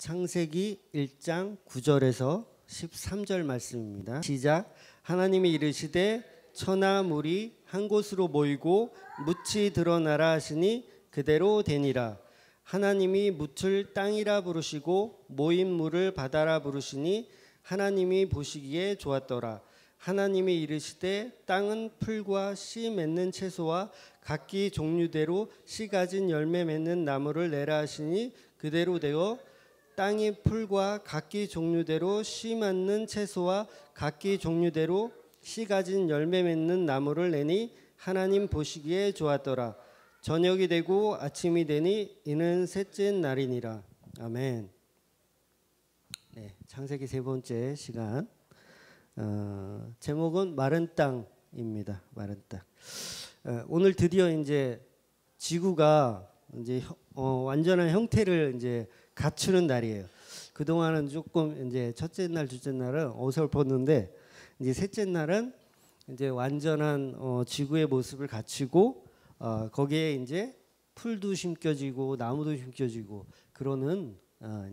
창세기 1장 9절에서 13절 말씀입니다. 시작. 하나님이 이르시되 천하 물이 한 곳으로 모이고 묻이 드러나라 하시니 그대로 되니라. 하나님이 묻을 땅이라 부르시고 모인 물을 바다라 부르시니 하나님이 보시기에 좋았더라. 하나님이 이르시되 땅은 풀과 씨 맺는 채소와 각기 종류대로 씨 가진 열매 맺는 나무를 내라 하시니 그대로 되어 땅이 풀과 각기 종류대로 씨 맺는 채소와 각기 종류대로 씨 가진 열매 맺는 나무를 내니 하나님 보시기에 좋았더라. 저녁이 되고 아침이 되니 이는 셋째 날이니라. 아멘. 네, 창세기 세 번째 시간. 제목은 마른 땅입니다. 마른 땅. 오늘 드디어 이제 지구가 이제 완전한 형태를 이제 갖추는 날이에요. 그 동안은 조금 이제 첫째 날, 둘째 날은 어설펐는데 이제 셋째 날은 이제 완전한 지구의 모습을 갖추고 거기에 이제 풀도 심겨지고 나무도 심겨지고 그러는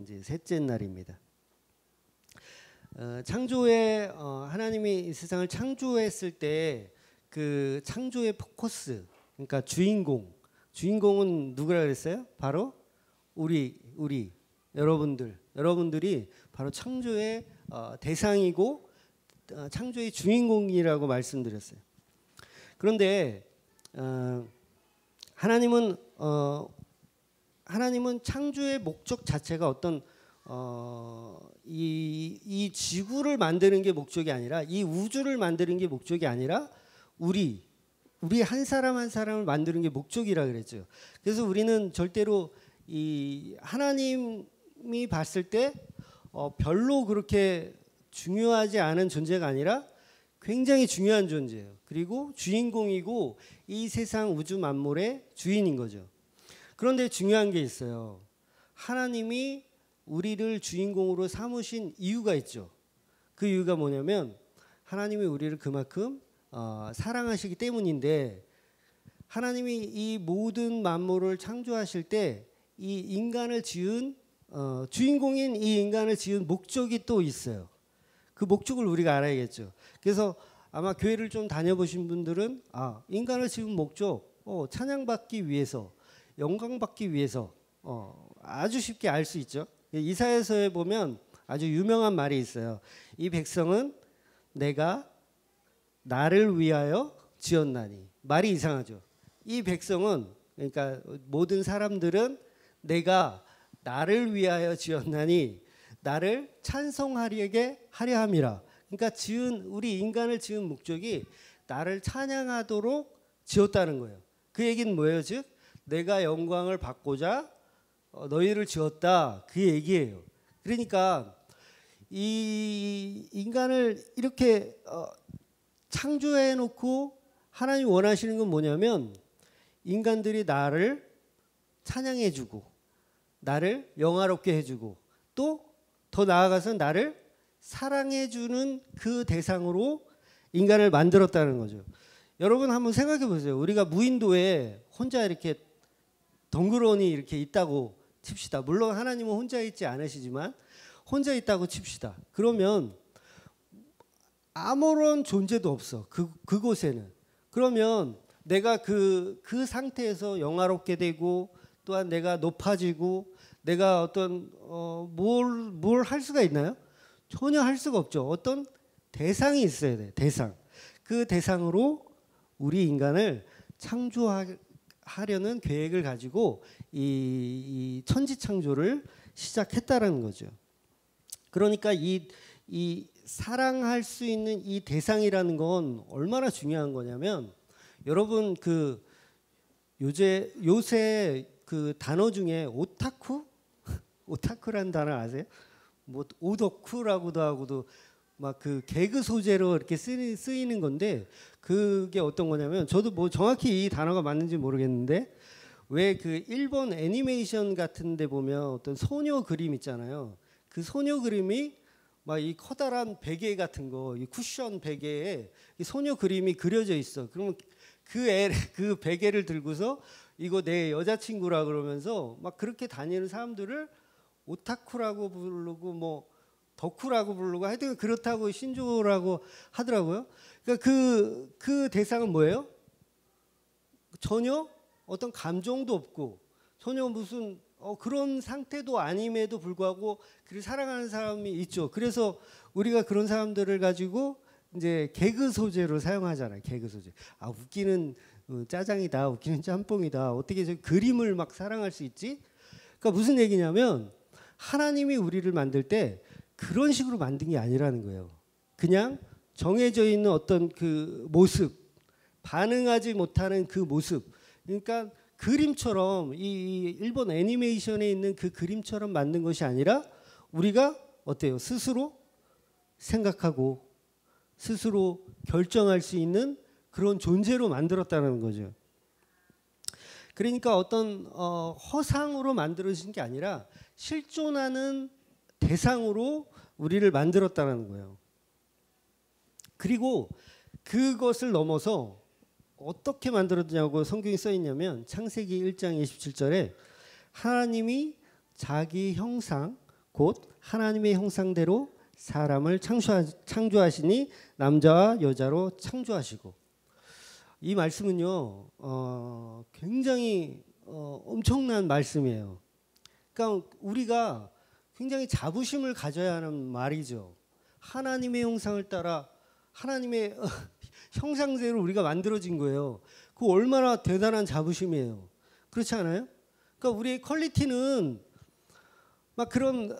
이제 셋째 날입니다. 창조에 하나님이 이 세상을 창조했을 때 그 창조의 포커스, 그러니까 주인공은 누구라 그랬어요? 바로 우리 여러분들이 바로 창조의 대상이고 창조의 주인공이라고 말씀드렸어요. 그런데 하나님은 창조의 목적 자체가 어떤 이 지구를 만드는 게 목적이 아니라 이 우주를 만드는 게 목적이 아니라 우리 한 사람 한 사람을 만드는 게 목적이라 그랬죠. 그래서 우리는 절대로 이 하나님이 봤을 때 별로 그렇게 중요하지 않은 존재가 아니라 굉장히 중요한 존재예요. 그리고 주인공이고 이 세상 우주 만물의 주인인 거죠. 그런데 중요한 게 있어요. 하나님이 우리를 주인공으로 삼으신 이유가 있죠. 그 이유가 뭐냐면 하나님이 우리를 그만큼 사랑하시기 때문인데, 하나님이 이 모든 만물을 창조하실 때 이 인간을 지은 주인공인 이 인간을 지은 목적이 또 있어요. 그 목적을 우리가 알아야겠죠. 그래서 아마 교회를 좀 다녀보신 분들은 인간을 지은 목적 찬양받기 위해서, 영광받기 위해서 아주 쉽게 알 수 있죠. 이사야서에 보면 아주 유명한 말이 있어요. 이 백성은 내가 나를 위하여 지었나니. 말이 이상하죠. 이 백성은, 그러니까 모든 사람들은 내가 나를 위하여 지었나니 나를 찬송하려게 하려 함이라. 그러니까 우리 인간을 지은 목적이 나를 찬양하도록 지었다는 거예요. 그 얘기는 뭐예요? 즉 내가 영광을 받고자 너희를 지었다, 그 얘기예요. 그러니까 이 인간을 이렇게 창조해 놓고 하나님이 원하시는 건 뭐냐면 인간들이 나를 찬양해 주고 나를 영화롭게 해주고 또 더 나아가서 나를 사랑해 주는 그 대상으로 인간을 만들었다는 거죠. 여러분 한번 생각해 보세요. 우리가 무인도에 혼자 이렇게 덩그러니 이렇게 있다고 칩시다. 물론 하나님은 혼자 있지 않으시지만 혼자 있다고 칩시다. 그러면 아무런 존재도 없어. 그곳에는. 그러면 내가 그 상태에서 영화롭게 되고 또한 내가 높아지고 내가 어떤 뭘 할 수가 있나요? 전혀 할 수가 없죠. 어떤 대상이 있어야 돼. 대상. 그 대상으로 우리 인간을 창조하려는 계획을 가지고 이 천지 창조를 시작했다라는 거죠. 그러니까 이 사랑할 수 있는 이 대상이라는 건 얼마나 중요한 거냐면, 여러분 요새 그 단어 중에 오타쿠라는 단어 아세요? 뭐 오덕쿠라고도 하고도 막 그 개그 소재로 이렇게 쓰이는 건데, 그게 어떤 거냐면, 저도 뭐 정확히 이 단어가 맞는지 모르겠는데 왜 그 일본 애니메이션 같은 데 보면 어떤 소녀 그림 있잖아요. 그 소녀 그림이 막 이 커다란 베개 같은 거, 이 쿠션 베개에 이 소녀 그림이 그려져 있어. 그러면 그 베개를 들고서 이거 내 여자친구라 그러면서 막 그렇게 다니는 사람들을 오타쿠라고 부르고 뭐 덕후라고 부르고 하여튼 그렇다고 신조라고 하더라고요. 그러니까 그 대상은 뭐예요? 전혀 어떤 감정도 없고 전혀 무슨 그런 상태도 아님에도 불구하고 그를 사랑하는 사람이 있죠. 그래서 우리가 그런 사람들을 가지고 이제 개그 소재로 사용하잖아요. 개그 소재. 아, 웃기는 짜장이다, 웃기는 짬뽕이다. 어떻게 저 그림을 막 사랑할 수 있지? 그러니까 무슨 얘기냐면 하나님이 우리를 만들 때 그런 식으로 만든 게 아니라는 거예요. 그냥 정해져 있는 어떤 그 모습, 반응하지 못하는 그 모습. 그러니까 그림처럼 이 일본 애니메이션에 있는 그 그림처럼 만든 것이 아니라 우리가 어때요? 스스로 생각하고 스스로 결정할 수 있는 그런 존재로 만들었다는 거죠. 그러니까 어떤 허상으로 만들어진 게 아니라 실존하는 대상으로 우리를 만들었다는 거예요. 그리고 그것을 넘어서 어떻게 만들었냐고 성경이 써 있냐면 창세기 1장 27절에 하나님이 자기 형상 곧 하나님의 형상대로 사람을 창조하시니 남자와 여자로 창조하시고, 이 말씀은요 굉장히 엄청난 말씀이에요. 그러니까 우리가 굉장히 자부심을 가져야 하는 말이죠. 하나님의 형상을 따라 하나님의 형상대로 우리가 만들어진 거예요. 그거 얼마나 대단한 자부심이에요. 그렇지 않아요? 그러니까 우리의 퀄리티는 막 그런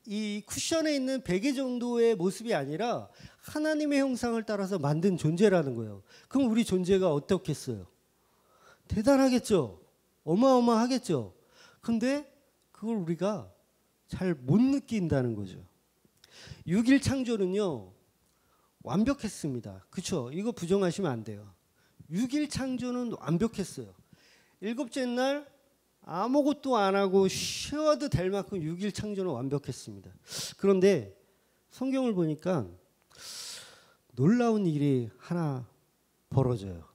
이 쿠션에 있는 베개 정도의 모습이 아니라 하나님의 형상을 따라서 만든 존재라는 거예요. 그럼 우리 존재가 어떻겠어요? 대단하겠죠? 어마어마하겠죠? 근데 그걸 우리가 잘 못 느낀다는 거죠. 6일 창조는요 완벽했습니다. 그렇죠? 이거 부정하시면 안 돼요. 6일 창조는 완벽했어요. 일곱째 날 아무것도 안 하고 쉬어도 될 만큼 6일 창조는 완벽했습니다. 그런데 성경을 보니까 놀라운 일이 하나 벌어져요.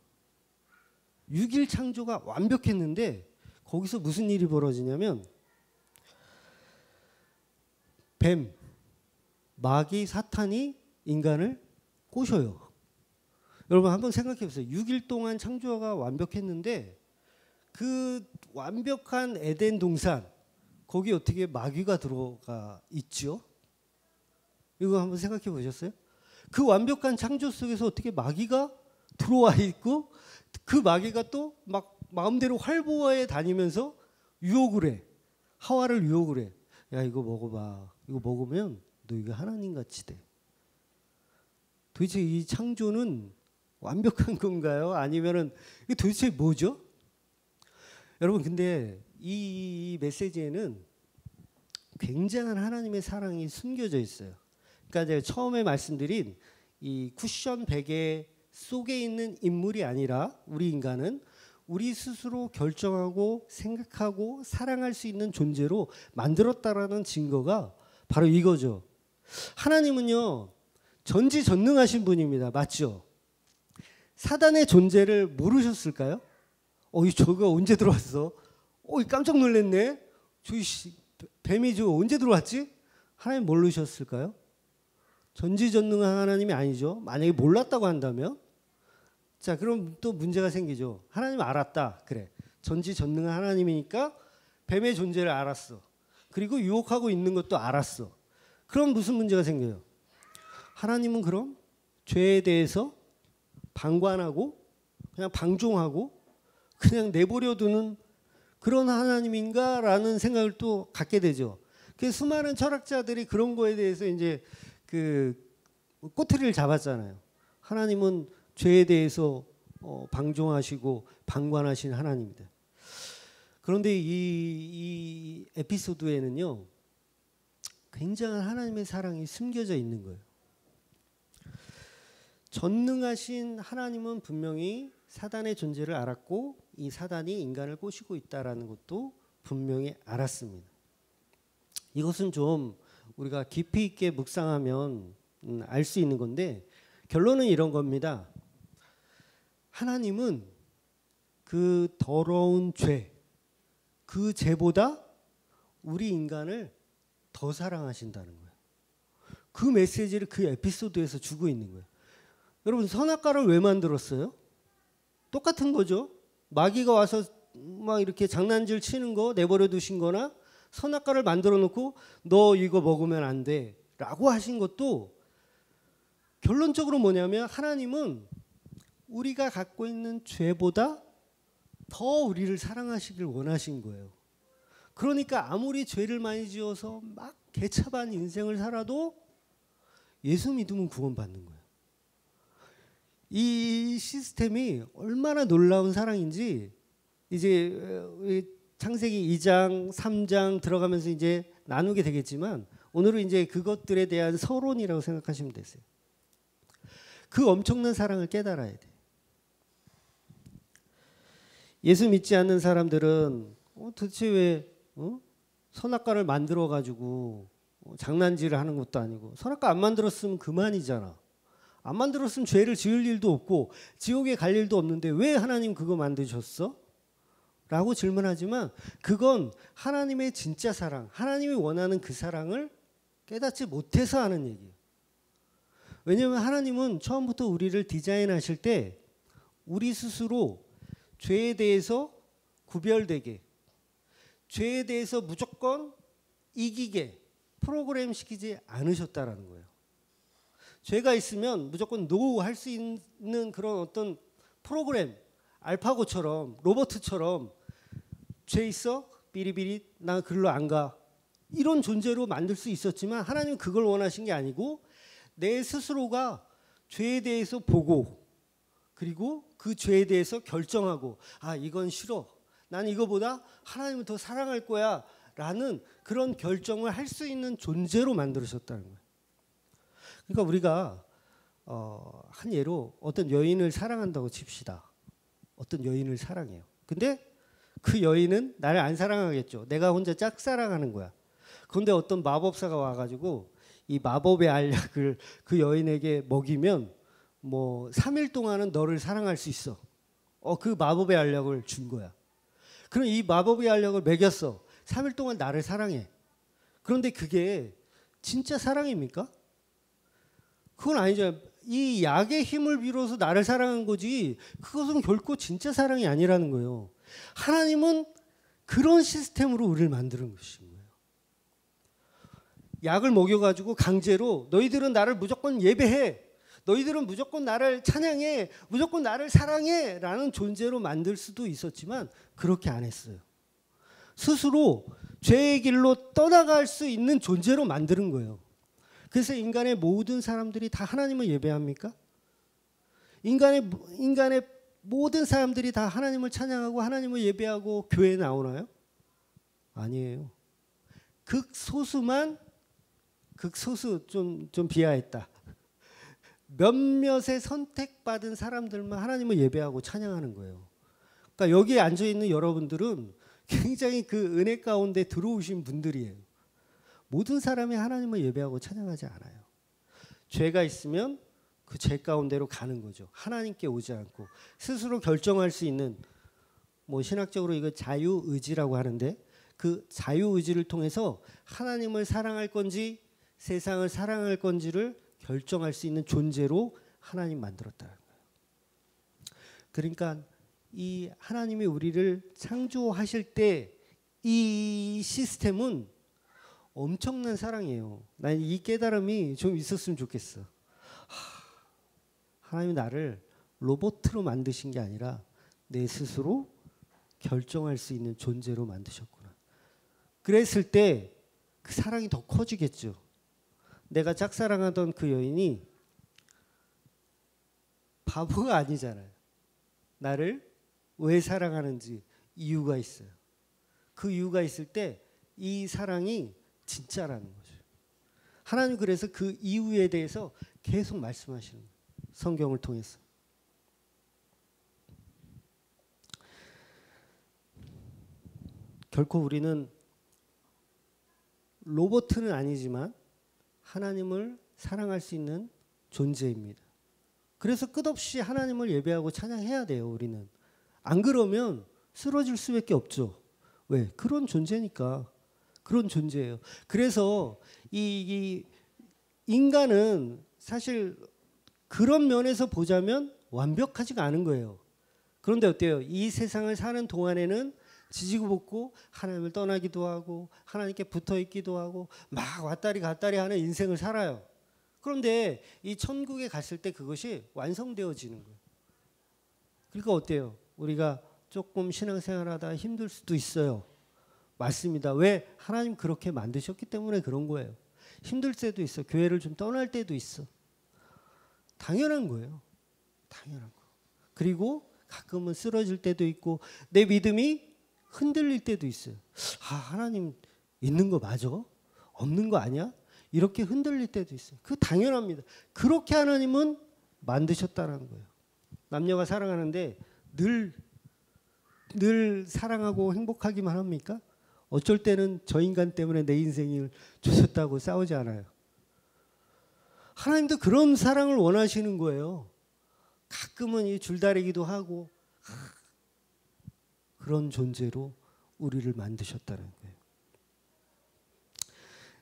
6일 창조가 완벽했는데 거기서 무슨 일이 벌어지냐면 뱀, 마귀, 사탄이 인간을 꼬셔요. 여러분 한번 생각해 보세요. 6일 동안 창조가 완벽했는데 그 완벽한 에덴 동산 거기 어떻게 마귀가 들어가 있죠? 이거 한번 생각해 보셨어요? 그 완벽한 창조 속에서 어떻게 마귀가 들어와 있고 그 마귀가 또 막 마음대로 활보해 다니면서 유혹을 해. 하와를 유혹을 해. 야 이거 먹어봐. 이거 먹으면 너 이거 하나님같이 돼. 도대체 이 창조는 완벽한 건가요? 아니면은 이게 도대체 뭐죠? 여러분 근데 이 메시지에는 굉장한 하나님의 사랑이 숨겨져 있어요. 그러니까 제가 처음에 말씀드린 이 쿠션 베개 속에 있는 인물이 아니라 우리 인간은 우리 스스로 결정하고 생각하고 사랑할 수 있는 존재로 만들었다라는 증거가 바로 이거죠. 하나님은요 전지전능하신 분입니다. 맞죠? 사단의 존재를 모르셨을까요? 저거 언제 들어왔어? 깜짝 놀랐네. 뱀이 저 언제 들어왔지? 하나님 모르셨을까요? 전지전능한 하나님이 아니죠. 만약에 몰랐다고 한다면 자 그럼 또 문제가 생기죠. 하나님 알았다. 그래. 전지전능한 하나님이니까 뱀의 존재를 알았어. 그리고 유혹하고 있는 것도 알았어. 그럼 무슨 문제가 생겨요? 하나님은 그럼 죄에 대해서 방관하고 그냥 방종하고 그냥 내버려 두는 그런 하나님인가라는 생각을 또 갖게 되죠. 그래서 수많은 철학자들이 그런 거에 대해서 이제 그 꼬투리를 잡았잖아요. 하나님은 죄에 대해서 방종하시고 방관하신 하나님이다. 그런데 이 에피소드에는요 굉장한 하나님의 사랑이 숨겨져 있는 거예요. 전능하신 하나님은 분명히 사단의 존재를 알았고 이 사단이 인간을 꼬시고 있다라는 것도 분명히 알았습니다. 이것은 좀 우리가 깊이 있게 묵상하면 알 수 있는 건데 결론은 이런 겁니다. 하나님은 그 더러운 죄, 그 죄보다 우리 인간을 더 사랑하신다는 거예요. 그 메시지를 그 에피소드에서 주고 있는 거예요. 여러분 선악과를 왜 만들었어요? 똑같은 거죠. 마귀가 와서 막 이렇게 장난질 치는 거 내버려 두신 거나 선악과를 만들어 놓고 너 이거 먹으면 안 돼 라고 하신 것도 결론적으로 뭐냐면 하나님은 우리가 갖고 있는 죄보다 더 우리를 사랑하시길 원하신 거예요. 그러니까 아무리 죄를 많이 지어서 막 개차반 인생을 살아도 예수 믿으면 구원받는 거예요. 이 시스템이 얼마나 놀라운 사랑인지 이제 창세기 2장, 3장 들어가면서 이제 나누게 되겠지만 오늘은 이제 그것들에 대한 서론이라고 생각하시면 되세요. 그 엄청난 사랑을 깨달아야 돼. 예수 믿지 않는 사람들은 도대체 왜 선악과를 만들어 가지고 장난질을 하는 것도 아니고 선악과 안 만들었으면 그만이잖아. 안 만들었으면 죄를 지을 일도 없고 지옥에 갈 일도 없는데 왜 하나님 그거 만드셨어? 라고 질문하지만 그건 하나님의 진짜 사랑, 하나님이 원하는 그 사랑을 깨닫지 못해서 하는 얘기예요. 왜냐하면 하나님은 처음부터 우리를 디자인하실 때 우리 스스로 죄에 대해서 구별되게, 죄에 대해서 무조건 이기게 프로그램 시키지 않으셨다라는 거예요. 죄가 있으면 무조건 노 할 수 있는 그런 어떤 프로그램, 알파고처럼 로버트처럼 죄 있어? 삐리삐리 나 글로 안 가. 이런 존재로 만들 수 있었지만 하나님은 그걸 원하신 게 아니고 내 스스로가 죄에 대해서 보고 그리고 그 죄에 대해서 결정하고 아 이건 싫어. 난 이거보다 하나님을 더 사랑할 거야 라는 그런 결정을 할 수 있는 존재로 만들으셨다는 거예요. 그러니까 우리가 한 예로 어떤 여인을 사랑한다고 칩시다. 어떤 여인을 사랑해요. 근데 그 여인은 나를 안 사랑하겠죠. 내가 혼자 짝사랑하는 거야. 그런데 어떤 마법사가 와가지고 이 마법의 알약을 그 여인에게 먹이면 뭐 3일 동안은 너를 사랑할 수 있어. 그 마법의 알약을 준 거야. 그럼 이 마법의 알약을 먹였어. 3일 동안 나를 사랑해. 그런데 그게 진짜 사랑입니까? 그건 아니죠. 이 약의 힘을 빌어서 나를 사랑한 거지 그것은 결코 진짜 사랑이 아니라는 거예요. 하나님은 그런 시스템으로 우리를 만드는 것인 거예요. 약을 먹여가지고 강제로 너희들은 나를 무조건 예배해. 너희들은 무조건 나를 찬양해. 무조건 나를 사랑해 라는 존재로 만들 수도 있었지만 그렇게 안 했어요. 스스로 죄의 길로 떠나갈 수 있는 존재로 만드는 거예요. 그래서 인간의 모든 사람들이 다 하나님을 예배합니까? 인간의 모든 사람들이 다 하나님을 찬양하고 하나님을 예배하고 교회에 나오나요? 아니에요. 극소수만 극소수 좀 비하했다. 몇몇의 선택받은 사람들만 하나님을 예배하고 찬양하는 거예요. 그러니까 여기에 앉아 있는 여러분들은 굉장히 그 은혜 가운데 들어오신 분들이에요. 모든 사람이 하나님을 예배하고 찬양하지 않아요. 죄가 있으면 그 죄 가운데로 가는 거죠. 하나님께 오지 않고 스스로 결정할 수 있는 뭐 신학적으로 이거 자유의지라고 하는데 그 자유의지를 통해서 하나님을 사랑할 건지 세상을 사랑할 건지를 결정할 수 있는 존재로 하나님 만들었다는 거예요. 그러니까 이 하나님이 우리를 창조하실 때 이 시스템은 엄청난 사랑이에요. 난 이 깨달음이 좀 있었으면 좋겠어. 하나님이 나를 로봇으로 만드신 게 아니라 내 스스로 결정할 수 있는 존재로 만드셨구나. 그랬을 때 그 사랑이 더 커지겠죠. 내가 짝사랑하던 그 여인이 바보가 아니잖아요. 나를 왜 사랑하는지 이유가 있어요. 그 이유가 있을 때 이 사랑이 진짜라는 거죠. 하나님 그래서 그 이유에 대해서 계속 말씀하시는 거예요. 성경을 통해서. 결코 우리는 로봇은 아니지만 하나님을 사랑할 수 있는 존재입니다. 그래서 끝없이 하나님을 예배하고 찬양해야 돼요. 우리는. 안 그러면 쓰러질 수밖에 없죠. 왜? 그런 존재니까. 그런 존재예요. 그래서 이 인간은 사실 그런 면에서 보자면 완벽하지가 않은 거예요. 그런데 어때요? 이 세상을 사는 동안에는 지지고 볶고 하나님을 떠나기도 하고 하나님께 붙어 있기도 하고 막 왔다리 갔다리 하는 인생을 살아요. 그런데 이 천국에 갔을 때 그것이 완성되어지는 거예요. 그러니까 어때요? 우리가 조금 신앙생활하다 힘들 수도 있어요. 맞습니다. 왜? 하나님 그렇게 만드셨기 때문에 그런 거예요. 힘들 때도 있어. 교회를 좀 떠날 때도 있어. 당연한 거예요. 당연한 거. 그리고 가끔은 쓰러질 때도 있고 내 믿음이 흔들릴 때도 있어요. 아, 하나님 있는 거 맞아? 없는 거 아니야? 이렇게 흔들릴 때도 있어요. 그거 당연합니다. 그렇게 하나님은 만드셨다는 거예요. 남녀가 사랑하는데 늘 사랑하고 행복하기만 합니까? 어쩔 때는 저 인간 때문에 내 인생을 주셨다고 싸우지 않아요. 하나님도 그런 사랑을 원하시는 거예요. 가끔은 이 줄다리기도 하고 그런 존재로 우리를 만드셨다는 거예요.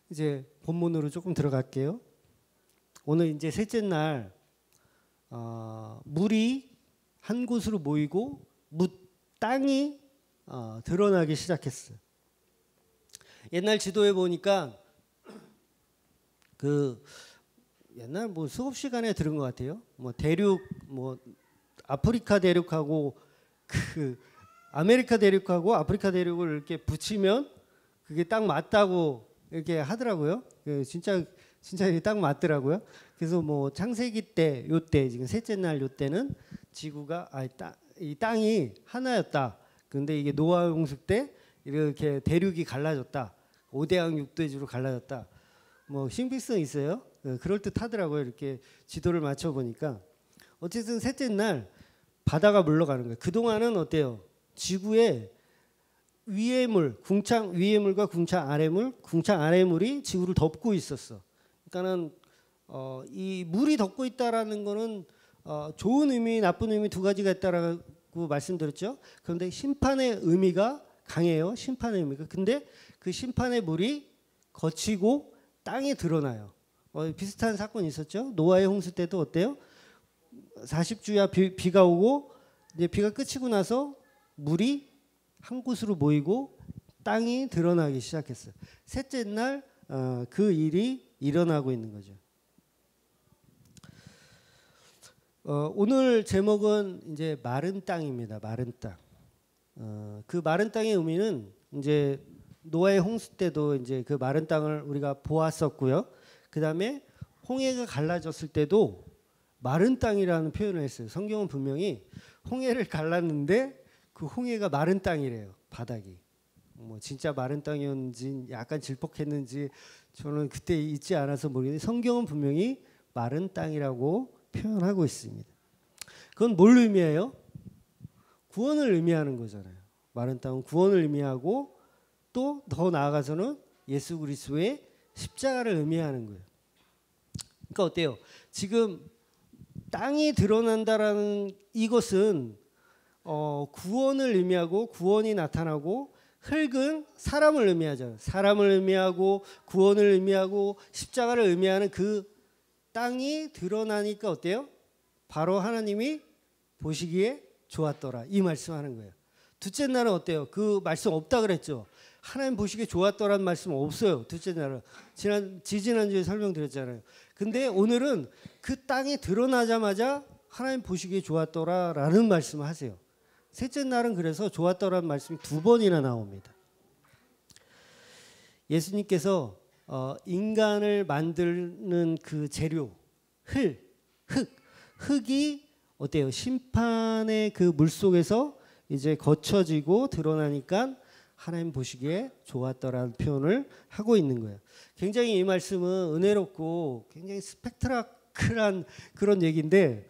이제 본문으로 조금 들어갈게요. 오늘 이제 셋째 날 물이 한 곳으로 모이고 땅이 드러나기 시작했어요. 옛날 지도에 보니까 그 옛날 뭐 수업 시간에 들은 것 같아요. 뭐 대륙 뭐 아프리카 대륙하고 그 아메리카 대륙하고 아프리카 대륙을 이렇게 붙이면 그게 딱 맞다고 이렇게 하더라고요. 진짜 딱 맞더라고요. 그래서 뭐 창세기 때 요때 지금 셋째 날 요때는 지구가 이 땅이 하나였다. 그런데 이게 노아 홍수 때 이렇게 대륙이 갈라졌다. 5대양 6대주로 갈라졌다. 뭐 신빙성 있어요. 그럴 듯 하더라고요. 이렇게 지도를 맞춰 보니까 어쨌든 셋째 날 바다가 물러가는 거예요. 그동안은 어때요? 지구의 위의 물, 궁창 위의 물과 궁창 아래 물이 지구를 덮고 있었어. 그러니까는 이 물이 덮고 있다라는 거는 좋은 의미, 나쁜 의미 두 가지가 있다라고 말씀드렸죠. 그런데 심판의 의미가 강해요. 심판의 의미가. 근데 그 심판의 물이 거치고 땅에 드러나요. 비슷한 사건이 있었죠. 노아의 홍수 때도 어때요? 40주야 비가 오고 이제 비가 그치고 나서 물이 한 곳으로 모이고 땅이 드러나기 시작했어요. 셋째 날 그 일이 일어나고 있는 거죠. 오늘 제목은 이제 마른 땅입니다. 마른 땅. 그 마른 땅의 의미는 이제 노아의 홍수 때도 이제 그 마른 땅을 우리가 보았었고요. 그다음에 홍해가 갈라졌을 때도 마른 땅이라는 표현을 했어요. 성경은 분명히 홍해를 갈랐는데 그 홍해가 마른 땅이래요. 바닥이. 뭐 진짜 마른 땅이었는지 약간 질퍽했는지 저는 그때 있지 않아서 모르겠는데 성경은 분명히 마른 땅이라고 표현하고 있습니다. 그건 뭘 의미해요? 구원을 의미하는 거잖아요. 마른 땅은 구원을 의미하고 또 더 나아가서는 예수 그리스도의 십자가를 의미하는 거예요. 그러니까 어때요? 지금 땅이 드러난다라는 이것은 구원을 의미하고 구원이 나타나고 흙은 사람을 의미하잖아요. 사람을 의미하고 구원을 의미하고 십자가를 의미하는 그 땅이 드러나니까 어때요? 바로 하나님이 보시기에 좋았더라 이 말씀하는 거예요. 둘째 날은 어때요? 그 말씀 없다 그랬죠. 하나님 보시기에 좋았더라는 말씀 없어요. 둘째 날은 지지난주에 설명드렸잖아요. 근데 오늘은 그 땅이 드러나자마자 하나님 보시기에 좋았더라라는 말씀을 하세요. 셋째 날은 그래서 좋았더라는 말씀이 두 번이나 나옵니다. 예수님께서 인간을 만드는 그 재료 흙이 어때요? 심판의 그 물 속에서 이제 거쳐지고 드러나니까 하나님 보시기에 좋았더라는 표현을 하고 있는 거예요. 굉장히 이 말씀은 은혜롭고 굉장히 스펙트라클한 그런 얘기인데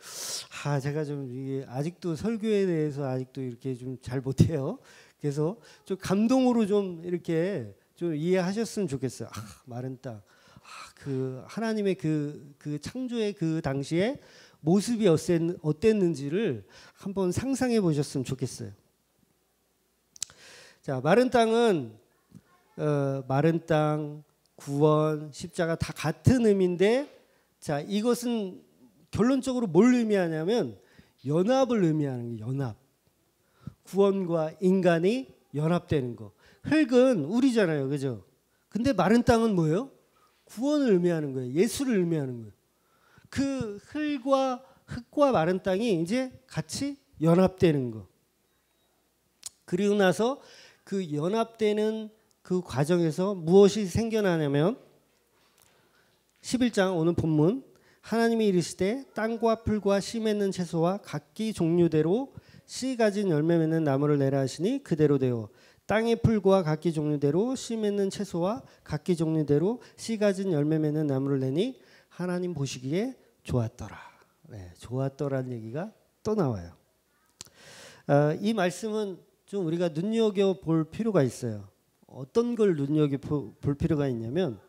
제가 좀 이게 아직도 설교에 대해서 아직도 이렇게 좀 잘 못해요. 그래서 좀 감동으로 좀 이렇게 좀 이해하셨으면 좋겠어요. 마른 땅. 그 하나님의 그 창조의 그 당시에 모습이 어땠는지를 한번 상상해 보셨으면 좋겠어요. 자, 마른 땅은 마른 땅, 구원, 십자가 다 같은 의미인데, 자, 이것은 결론적으로 뭘 의미하냐면 연합을 의미하는 거예요. 연합. 구원과 인간이 연합되는 거. 흙은 우리잖아요, 그죠? 근데 마른 땅은 뭐예요? 구원을 의미하는 거예요. 예수를 의미하는 거예요. 그 흙과 마른 땅이 이제 같이 연합되는 거. 그리고 나서 그 연합되는 그 과정에서 무엇이 생겨나냐면 11장 오늘 본문, 하나님이 이르시되 땅과 풀과 씨 맺는 채소와 각기 종류대로 씨 가진 열매 맺는 나무를 내라 하시니 그대로 되어 땅의 풀과 각기 종류대로 씨 맺는 채소와 각기 종류대로 씨 가진 열매 맺는 나무를 내니 하나님 보시기에 좋았더라. 네, 좋았더라는 얘기가 또 나와요. 이 말씀은 좀 우리가 눈여겨볼 필요가 있어요. 어떤 걸 눈여겨볼 필요가 있냐면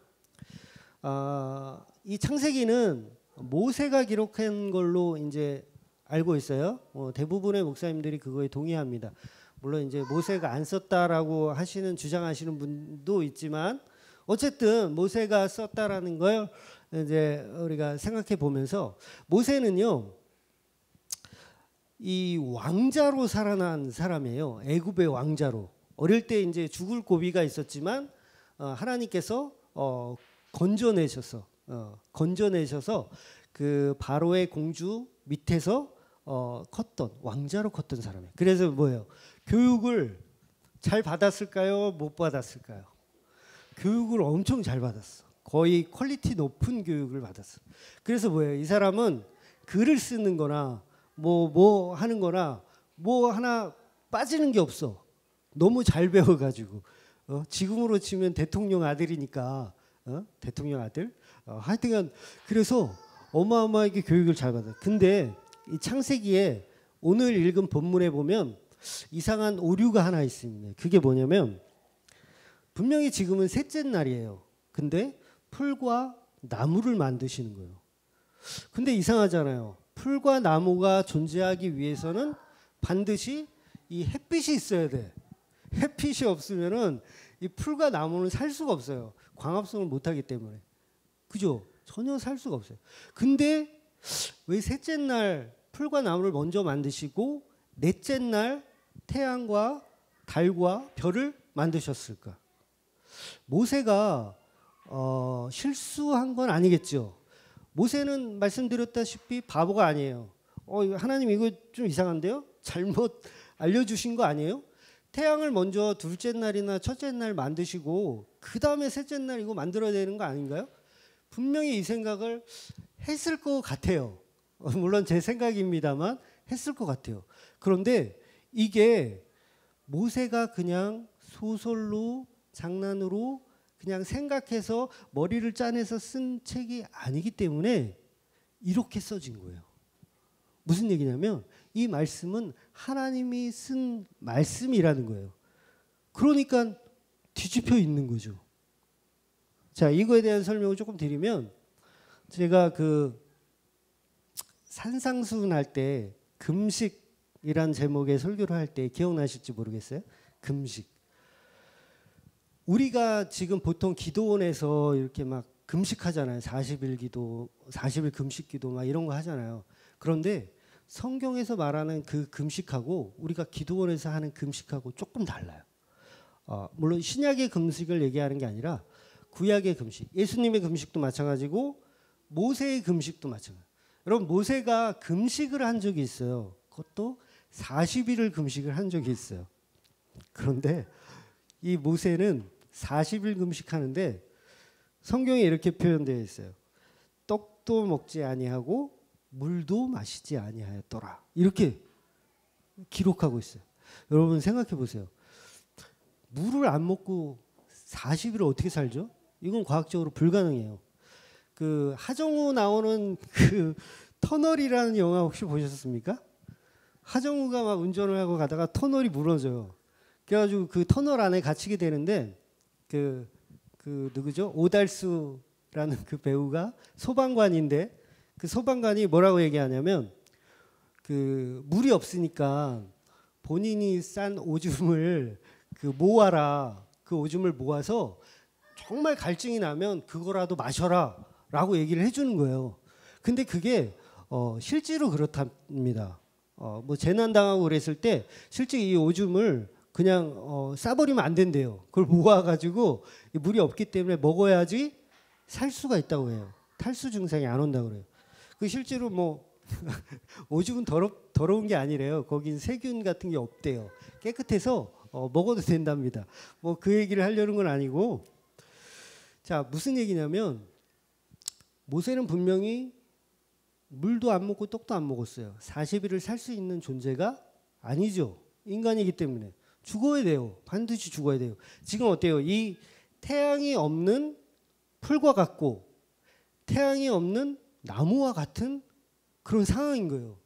이 창세기는 모세가 기록한 걸로 이제 알고 있어요. 대부분의 목사님들이 그거에 동의합니다. 물론 이제 모세가 안 썼다라고 주장하시는 분도 있지만 어쨌든 모세가 썼다라는 걸 이제 우리가 생각해 보면서 모세는요 이 왕자로 살아난 사람이에요. 애굽의 왕자로. 어릴 때 이제 죽을 고비가 있었지만 하나님께서 건져내셔서 그 바로의 공주 밑에서 컸던 왕자로 컸던 사람이에요. 그래서 뭐예요? 교육을 잘 받았을까요? 못 받았을까요? 교육을 엄청 잘 받았어. 거의 퀄리티 높은 교육을 받았어. 그래서 뭐예요? 이 사람은 글을 쓰는 거나 뭐 하는 거나 뭐 하나 빠지는 게 없어. 너무 잘 배워가지고 지금으로 치면 대통령 아들이니까 대통령 아들 하여튼간 그래서 어마어마하게 교육을 잘 받아. 근데 이 창세기에 오늘 읽은 본문에 보면 이상한 오류가 하나 있습니다. 그게 뭐냐면 분명히 지금은 셋째 날이에요. 근데 풀과 나무를 만드시는 거예요. 근데 이상하잖아요. 풀과 나무가 존재하기 위해서는 반드시 이 햇빛이 있어야 돼. 햇빛이 없으면은 이 풀과 나무는 살 수가 없어요. 광합성을 못하기 때문에. 그죠? 전혀 살 수가 없어요. 근데 왜 셋째 날 풀과 나무를 먼저 만드시고 넷째 날 태양과 달과 별을 만드셨을까? 모세가 실수한 건 아니겠죠. 모세는 말씀드렸다시피 바보가 아니에요. 하나님 이거 좀 이상한데요? 잘못 알려주신 거 아니에요? 태양을 먼저 둘째 날이나 첫째 날 만드시고 그 다음에 셋째 날 이거 만들어야 되는 거 아닌가요? 분명히 이 생각을 했을 것 같아요. 물론 제 생각입니다만 했을 것 같아요. 그런데 이게 모세가 그냥 소설로 장난으로 그냥 생각해서 머리를 짜내서 쓴 책이 아니기 때문에 이렇게 써진 거예요. 무슨 얘기냐면 이 말씀은 하나님이 쓴 말씀이라는 거예요. 그러니까 뒤집혀 있는 거죠. 자, 이거에 대한 설명을 조금 드리면 제가 그 산상수훈 할 때 금식이란 제목의 설교를 할 때 기억나실지 모르겠어요. 금식. 우리가 지금 보통 기도원에서 이렇게 막 금식하잖아요. 40일 기도, 40일 금식 기도 막 이런 거 하잖아요. 그런데 성경에서 말하는 그 금식하고 우리가 기도원에서 하는 금식하고 조금 달라요. 물론 신약의 금식을 얘기하는 게 아니라 구약의 금식, 예수님의 금식도 마찬가지고 모세의 금식도 마찬가지예요. 여러분 모세가 금식을 한 적이 있어요. 그것도 40일을 금식을 한 적이 있어요. 그런데 이 모세는 40일 금식하는데 성경에 이렇게 표현되어 있어요. 떡도 먹지 아니하고 물도 마시지 아니하였더라. 이렇게 기록하고 있어요. 여러분 생각해 보세요. 물을 안 먹고 40일을 어떻게 살죠? 이건 과학적으로 불가능해요. 그 하정우 나오는 그 터널이라는 영화 혹시 보셨습니까? 하정우가 막 운전을 하고 가다가 터널이 무너져요. 그래가지고 그 터널 안에 갇히게 되는데 그 누구죠? 오달수라는 그 배우가 소방관인데 그 소방관이 뭐라고 얘기하냐면 그 물이 없으니까 본인이 싼 오줌을 그 모아라. 그 오줌을 모아서 정말 갈증이 나면 그거라도 마셔라라고 얘기를 해주는 거예요. 근데 그게 실제로 그렇답니다. 뭐 재난당하고 그랬을 때 실제 이 오줌을 그냥 싸버리면 안 된대요. 그걸 모아가지고 물이 없기 때문에 먹어야지 살 수가 있다고 해요. 탈수 증상이 안 온다고 그래요. 그 실제로 뭐 오줌은 더러운 게 아니래요. 거긴 세균 같은 게 없대요. 깨끗해서 먹어도 된답니다. 뭐 그 얘기를 하려는 건 아니고, 자 무슨 얘기냐면 모세는 분명히 물도 안 먹고 떡도 안 먹었어요. 40일을 살 수 있는 존재가 아니죠. 인간이기 때문에 죽어야 돼요. 반드시 죽어야 돼요. 지금 어때요? 이 태양이 없는 풀과 같고 태양이 없는 나무와 같은 그런 상황인 거예요.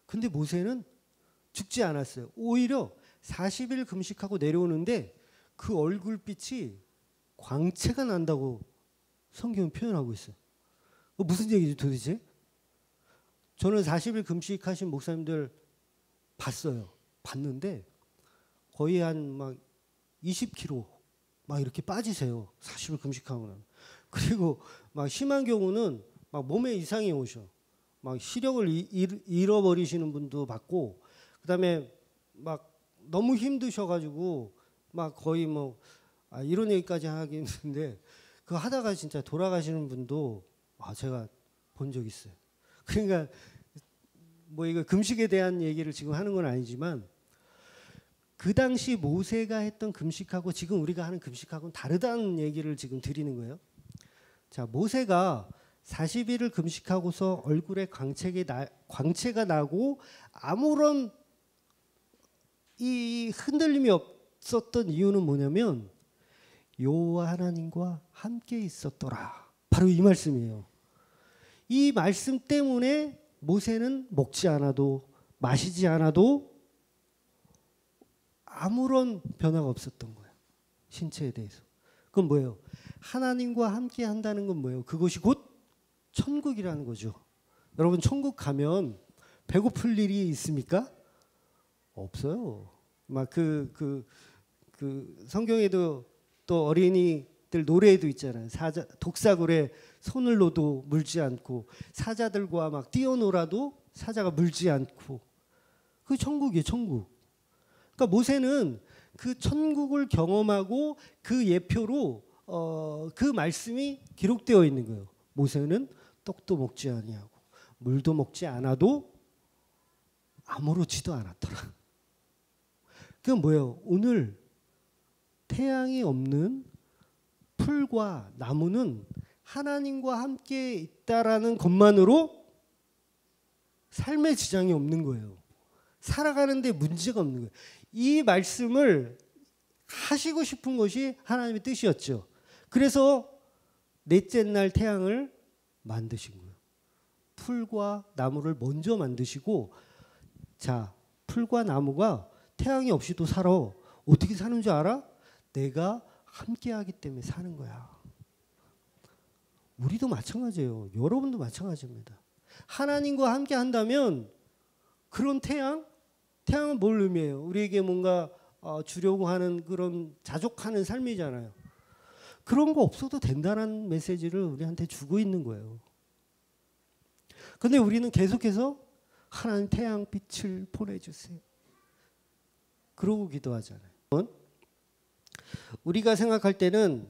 근데 모세는 죽지 않았어요. 오히려 40일 금식하고 내려오는데 그 얼굴빛이 광채가 난다고 성경은 표현하고 있어요. 무슨 얘기지 도대체? 저는 40일 금식하신 목사님들 봤는데 거의 한 막 20kg 막 이렇게 빠지세요. 40일 금식하고 나면. 그리고 막 심한 경우는 막 몸에 이상이 오셔. 막 시력을 잃어버리시는 분도 봤고, 그다음에 막 너무 힘드셔가지고 막 거의 뭐 이런 얘기까지 하긴 했는데 그거 하다가 진짜 돌아가시는 분도 제가 본 적 있어요. 그러니까 뭐 이거 금식에 대한 얘기를 지금 하는 건 아니지만 그 당시 모세가 했던 금식하고 지금 우리가 하는 금식하고는 다르다는 얘기를 지금 드리는 거예요. 자, 모세가 40일을 금식하고서 얼굴에 광채가 나고 아무런 이 흔들림이 없었던 이유는 뭐냐면 여호와 하나님과 함께 있었더라. 바로 이 말씀이에요. 이 말씀 때문에 모세는 먹지 않아도 마시지 않아도 아무런 변화가 없었던 거예요. 신체에 대해서. 그건 뭐예요? 하나님과 함께 한다는 건 뭐예요? 그것이 곧 천국이라는 거죠. 여러분 천국 가면 배고플 일이 있습니까? 없어요. 막 그 성경에도 또 어린이들 노래에도 있잖아요. 독사굴에 손을 놓도 물지 않고 사자들과 막 뛰어놀아도 사자가 물지 않고 그 천국이에요. 천국. 그러니까 모세는 그 천국을 경험하고 그 예표로 그 말씀이 기록되어 있는 거예요. 모세는 떡도 먹지 아니하고 물도 먹지 않아도 아무렇지도 않았더라. 그건 뭐예요? 오늘 태양이 없는 풀과 나무는 하나님과 함께 있다라는 것만으로 삶의 지장이 없는 거예요. 살아가는데 문제가 없는 거예요. 이 말씀을 하시고 싶은 것이 하나님의 뜻이었죠. 그래서 넷째 날 태양을 만드신 거예요. 풀과 나무를 먼저 만드시고, 자, 풀과 나무가 태양이 없이도 살아. 어떻게 사는 줄 알아? 내가 함께하기 때문에 사는 거야. 우리도 마찬가지예요. 여러분도 마찬가지입니다. 하나님과 함께 한다면 그런 태양은 뭘 의미해요? 우리에게 뭔가 주려고 하는 그런 자족하는 삶이잖아요. 그런 거 없어도 된다는 메시지를 우리한테 주고 있는 거예요. 근데 우리는 계속해서 하나님 태양빛을 보내주세요. 그러고 기도하잖아요. 우리가 생각할 때는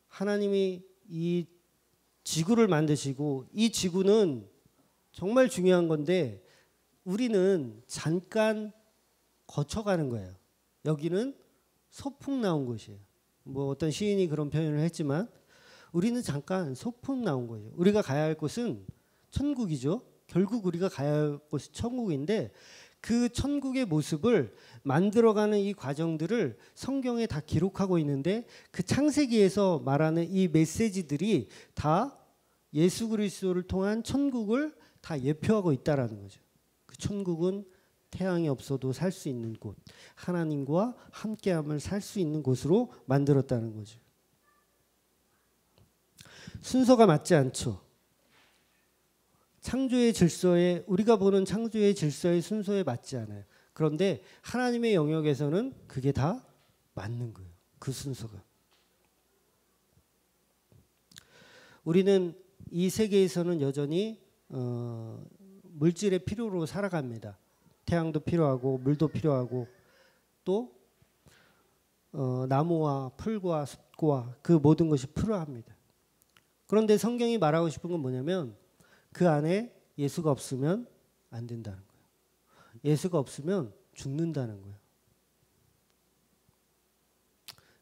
하나님이 이 지구를 만드시고 이 지구는 정말 중요한 건데 우리는 잠깐 거쳐가는 거예요. 여기는 소풍 나온 곳이에요. 뭐 어떤 시인이 그런 표현을 했지만 우리는 잠깐 소풍 나온 거예요. 우리가 가야 할 곳은 천국이죠. 결국 우리가 가야 할 곳이 천국인데 그 천국의 모습을 만들어가는 이 과정들을 성경에 다 기록하고 있는데 그 창세기에서 말하는 이 메시지들이 다 예수 그리스도를 통한 천국을 다 예표하고 있다라는 거죠. 그 천국은 태양이 없어도 살 수 있는 곳, 하나님과 함께함을 살 수 있는 곳으로 만들었다는 거죠. 순서가 맞지 않죠. 창조의 질서에 우리가 보는 창조의 질서의 순서에 맞지 않아요. 그런데 하나님의 영역에서는 그게 다 맞는 거예요. 그 순서가. 우리는 이 세계에서는 여전히 물질의 필요로 살아갑니다. 태양도 필요하고 물도 필요하고 또 나무와 풀과 숲과 그 모든 것이 필요합니다. 그런데 성경이 말하고 싶은 건 뭐냐면 그 안에 예수가 없으면 안 된다는 거예요. 예수가 없으면 죽는다는 거예요.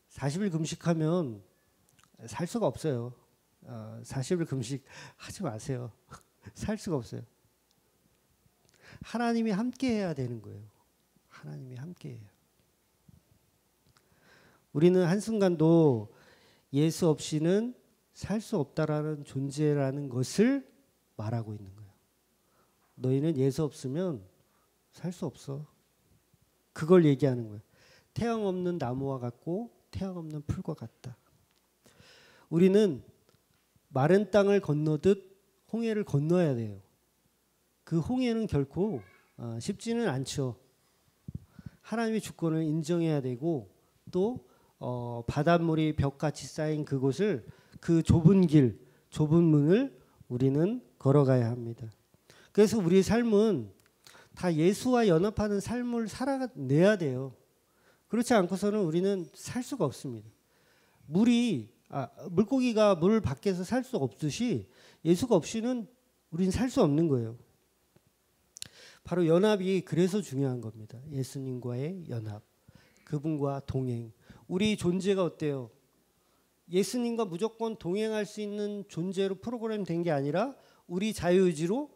40일 금식하면 살 수가 없어요. 40일 금식하지 마세요. 살 수가 없어요. 하나님이 함께 해야 되는 거예요. 하나님이 함께 해요. 우리는 한순간도 예수 없이는 살 수 없다라는 존재라는 것을 말하고 있는 거예요. 너희는 예수 없으면 살 수 없어. 그걸 얘기하는 거예요. 태양 없는 나무와 같고 태양 없는 풀과 같다. 우리는 마른 땅을 건너듯 홍해를 건너야 돼요. 그 홍해는 결코 쉽지는 않죠. 하나님의 주권을 인정해야 되고 또 바닷물이 벽같이 쌓인 그곳을 그 좁은 길, 좁은 문을 우리는 걸어가야 합니다. 그래서 우리의 삶은 다 예수와 연합하는 삶을 살아내야 돼요. 그렇지 않고서는 우리는 살 수가 없습니다. 물고기가 물 밖에서 살 수 없듯이 예수가 없이는 우리는 살 수 없는 거예요. 바로 연합이 그래서 중요한 겁니다. 예수님과의 연합, 그분과 동행. 우리 존재가 어때요? 예수님과 무조건 동행할 수 있는 존재로 프로그램 된 게 아니라 우리 자유의지로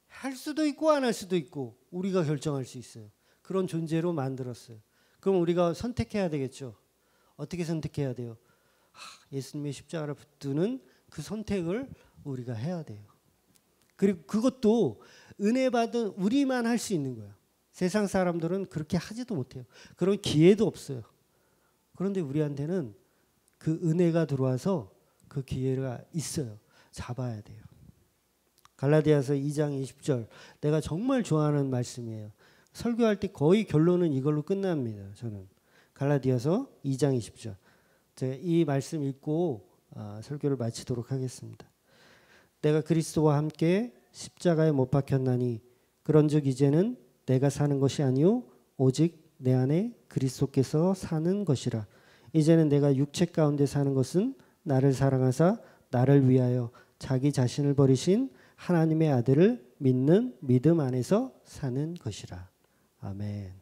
할 수도 있고 안 할 수도 있고 우리가 결정할 수 있어요. 그런 존재로 만들었어요. 그럼 우리가 선택해야 되겠죠. 어떻게 선택해야 돼요? 예수님의 십자가를 붙드는 그 선택을 우리가 해야 돼요. 그리고 그것도 은혜 받은 우리만 할 수 있는 거예요. 세상 사람들은 그렇게 하지도 못해요. 그런 기회도 없어요. 그런데 우리한테는 그 은혜가 들어와서 그 기회가 있어요. 잡아야 돼요. 갈라디아서 2장 20절 내가 정말 좋아하는 말씀이에요. 설교할 때 거의 결론은 이걸로 끝납니다. 저는 갈라디아서 2장 20절 제가 이 말씀 읽고 설교를 마치도록 하겠습니다. 내가 그리스도와 함께 십자가에 못 박혔나니 그런즉 이제는 내가 사는 것이 아니요 오직 내 안에 그리스도께서 사는 것이라. 이제는 내가 육체 가운데 사는 것은 나를 사랑하사 나를 위하여 자기 자신을 버리신 하나님의 아들을 믿는 믿음 안에서 사는 것이라. 아멘.